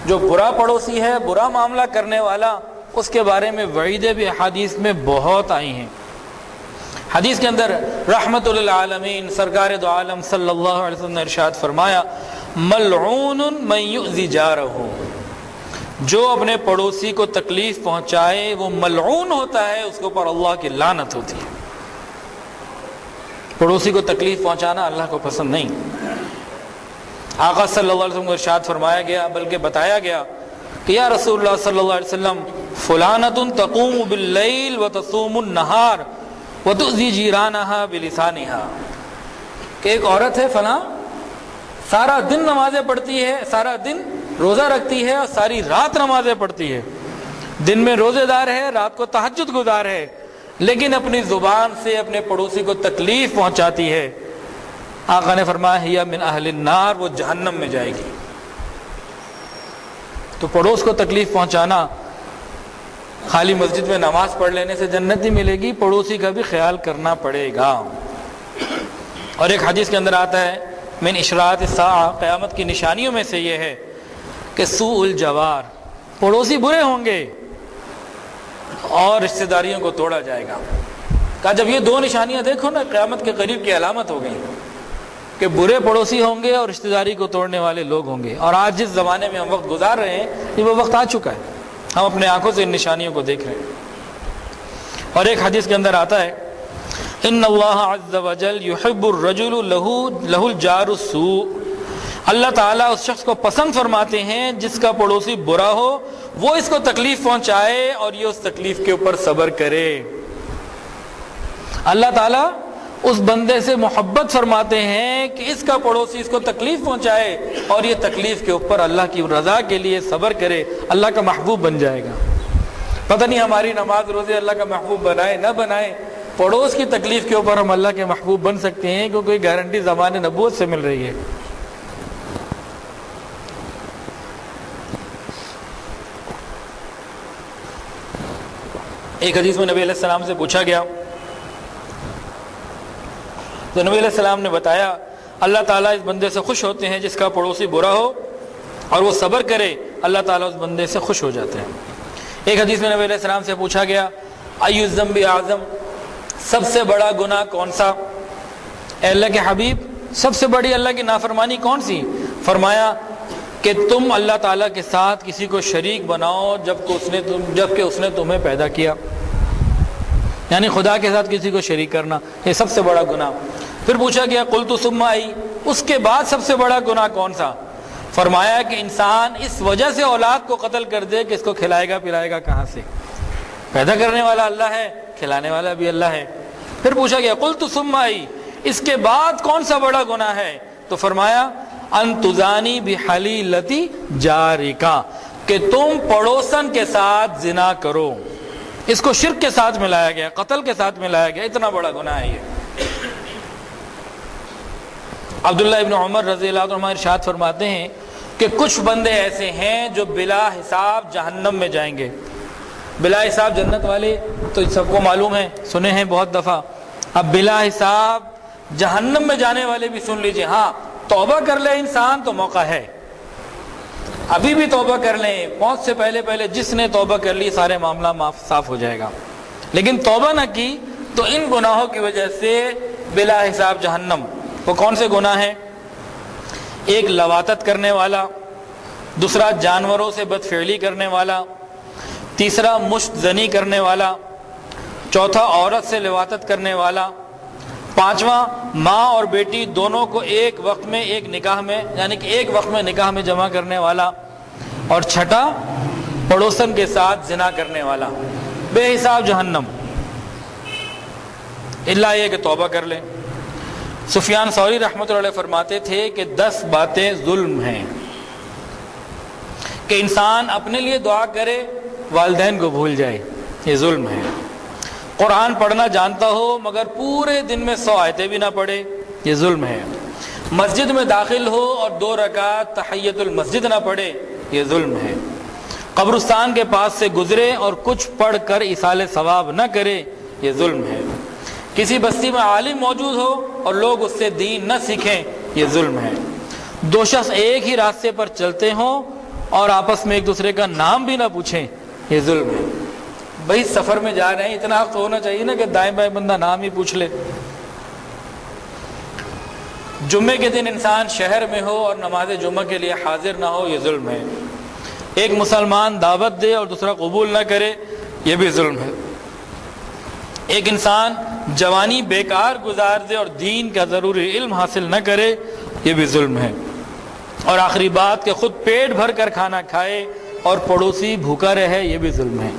جو برا پڑوسی ہے، برا معاملہ کرنے والا، اس کے بارے میں وعیدیں بھی احادیث میں بہت آئی ہیں۔ حدیث کے اندر رحمت للعالمین سرکار دو عالم صلی اللہ علیہ وسلم نے ارشاد فرمایا، ملعون من یؤذی جارہ، جو اپنے پڑوسی کو تکلیف پہنچائے وہ ملعون ہوتا ہے، اس کے اوپر اللہ کی لعنت ہوتی ہے۔ پڑوسی کو تکلیف پہنچانا اللہ کو پسند نہیں۔ آقا صلی اللہ علیہ وسلم کو ارشاد فرمایا گیا، بلکہ بتایا گیا کہ یا رسول اللہ صلی اللہ علیہ وسلم، فلانۃ تقوم باللیل وتصوم النہار وتؤذی جیرانہا بلسانہا، کہ ایک عورت ہے فلاں، سارا دن نمازیں پڑھتی ہے، سارا دن روزہ رکھتی ہے اور ساری رات نمازیں پڑھتی ہے، دن میں روزے دار ہے، رات کو تہجد گزار ہے، لیکن اپنی زبان سے اپنے پڑوسی کو تکلیف پہنچاتی ہے۔ آقا نے فرمایا ہی من اہل النار، وہ جہنم میں جائے گی۔ تو پڑوس کو تکلیف پہنچانا، خالی مسجد میں نماز پڑھ لینے سے جنت نہیں ملے گی، پڑوسی کا بھی خیال کرنا پڑے گا۔ اور ایک حدیث کے اندر آتا ہے من اشراط الساعہ، قیامت کی نشانیوں میں سے یہ ہے کہ سوء الجوار، پڑوسی برے ہوں گے اور رشتہ داریوں کو توڑا جائے گا۔ کہا جب یہ دو نشانیاں دیکھو نا، قیامت کے قریب کی علامت ہو گئی کہ برے پڑوسی ہوں گے اور رشتہ داری کو توڑنے والے لوگ ہوں گے۔ اور آج جس زمانے میں ہم وقت گزار رہے ہیں، یہ وہ وقت آ چکا ہے، ہم اپنے آنکھوں سے ان نشانیوں کو دیکھ رہے ہیں۔ اور ایک حدیث کے اندر آتا ہے ان اللہ عز وجل یحب الرجل لہ الجار السوء، اللہ تعالیٰ اس شخص کو پسند فرماتے ہیں جس کا پڑوسی برا ہو، وہ اس کو تکلیف پہنچائے اور یہ اس تکلیف کے اوپر صبر کرے۔ اللہ تعالیٰ اس بندے سے محبت فرماتے ہیں کہ اس کا پڑوسی اس کو تکلیف پہنچائے اور یہ تکلیف کے اوپر اللہ کی رضا کے لیے صبر کرے، اللہ کا محبوب بن جائے گا۔ پتہ نہیں ہماری نماز روزے اللہ کا محبوب بنائے نہ بنائے، پڑوس کی تکلیف کے اوپر ہم اللہ کے محبوب بن سکتے ہیں، کیونکہ کوئی گارنٹی زمان نبوت سے مل رہی ہے۔ ایک حدیث میں نبی علیہ السلام سے پوچھا گیا تو نبی علیہ السلام نے بتایا اللہ تعالیٰ اس بندے سے خوش ہوتے ہیں جس کا پڑوسی برا ہو اور وہ صبر کرے، اللہ تعالیٰ اس بندے سے خوش ہو جاتے ہیں۔ ایک حدیث میں نبی علیہ السلام سے پوچھا گیا ای الذنب اعظم، سب سے بڑا گناہ کون سا؟ اے اللہ کے حبیب، سب سے بڑی اللہ کی نافرمانی کون سی؟ فرمایا کہ تم اللہ تعالیٰ کے ساتھ کسی کو شریک بناؤ جبکہ اس نے تمہیں پیدا کیا، یعنی خدا کے ساتھ کسی کو شریک کرنا، یہ سب سے بڑا گناہ۔ پھر پوچھا گیا قلت ثم ای، اس کے بعد سب سے بڑا گناہ کون سا؟ فرمایا کہ انسان اس وجہ سے اولاد کو قتل کر دے کہ اس کو کھلائے گا پلائے گا کہاں سے؟ پیدا کرنے والا اللہ ہے، کھلانے والا بھی اللہ ہے۔ پھر پوچھا گیا قلت ثم ای، اس کے بعد کون سا بڑا گناہ ہے؟ تو فرمایا ان تزانی بحلیلۃ جارک، کہ تم پڑوسن کے ساتھ زنا کرو۔ اس کو شرک کے ساتھ ملایا گیا، قتل کے ساتھ ملایا گیا، اتنا بڑا گناہ ہے یہ۔ عبداللہ ابن عمر رضی اللہ عنہ ارشاد فرماتے ہیں کہ کچھ بندے ایسے ہیں جو بلا حساب جہنم میں جائیں گے۔ بلا حساب جنت والے تو سب کو معلوم ہے، سنے ہیں بہت دفعہ۔ اب بلا حساب جہنم میں جانے والے بھی سن لیجئے۔ ہاں، توبہ کر لے انسان تو موقع ہے، ابھی بھی توبہ کر لیں، موت سے پہلے جس نے توبہ کر لی سارے معاملہ صاف ہو جائے گا۔ لیکن توبہ نہ کی تو ان گناہوں کی وجہ سے بلا حساب جہنم۔ وہ کون سے گناہ ہیں؟ ایک لواطت کرنے والا، دوسرا جانوروں سے بدفعلی کرنے والا، تیسرا مشت زنی کرنے والا، چوتھا عورت سے لواطت کرنے والا، پانچواں ماں اور بیٹی دونوں کو ایک وقت میں ایک نکاح میں، یعنی کہ ایک وقت میں نکاح میں جمع کرنے والا، اور چھٹا پڑوسن کے ساتھ زنا کرنے والا۔ بے حساب جہنم، اللہ یہ کہ توبہ کر لیں۔ سفیان ثوری رحمۃ اللہ علیہ فرماتے تھے کہ 10 باتیں ظلم ہیں، کہ انسان اپنے لیے دعا کرے والدین کو بھول جائے، یہ ظلم ہے۔ قرآن پڑھنا جانتا ہو مگر پورے دن میں 100 آیتیں بھی نہ پڑھے، یہ ظلم ہے۔ مسجد میں داخل ہو اور 2 رکعت تحیۃ المسجد نہ پڑھے، یہ ظلم ہے۔ قبرستان کے پاس سے گزرے اور کچھ پڑھ کر ایصال ثواب نہ کرے، یہ ظلم ہے۔ کسی بستی میں عالم موجود ہو اور لوگ اس سے دین نہ سیکھیں، یہ ظلم ہے۔ 2 شخص ایک ہی راستے پر چلتے ہوں اور آپس میں ایک دوسرے کا نام بھی نہ پوچھیں، یہ ظلم ہے۔ بھائی سفر میں جا رہے ہیں، اتنا حق تو ہونا چاہیے نا کہ دائیں بائیں بندہ نام ہی پوچھ لے۔ جمعے کے دن انسان شہر میں ہو اور نماز جمعہ کے لیے حاضر نہ ہو، یہ ظلم ہے۔ ایک مسلمان دعوت دے اور دوسرا قبول نہ کرے، یہ بھی ظلم ہے۔ ایک انسان جوانی بیکار گزار دے اور دین کا ضروری علم حاصل نہ کرے، یہ بھی ظلم ہے۔ اور آخری بات کہ خود پیٹ بھر کر کھانا کھائے اور پڑوسی بھوکا رہے، یہ بھی ظلم ہے۔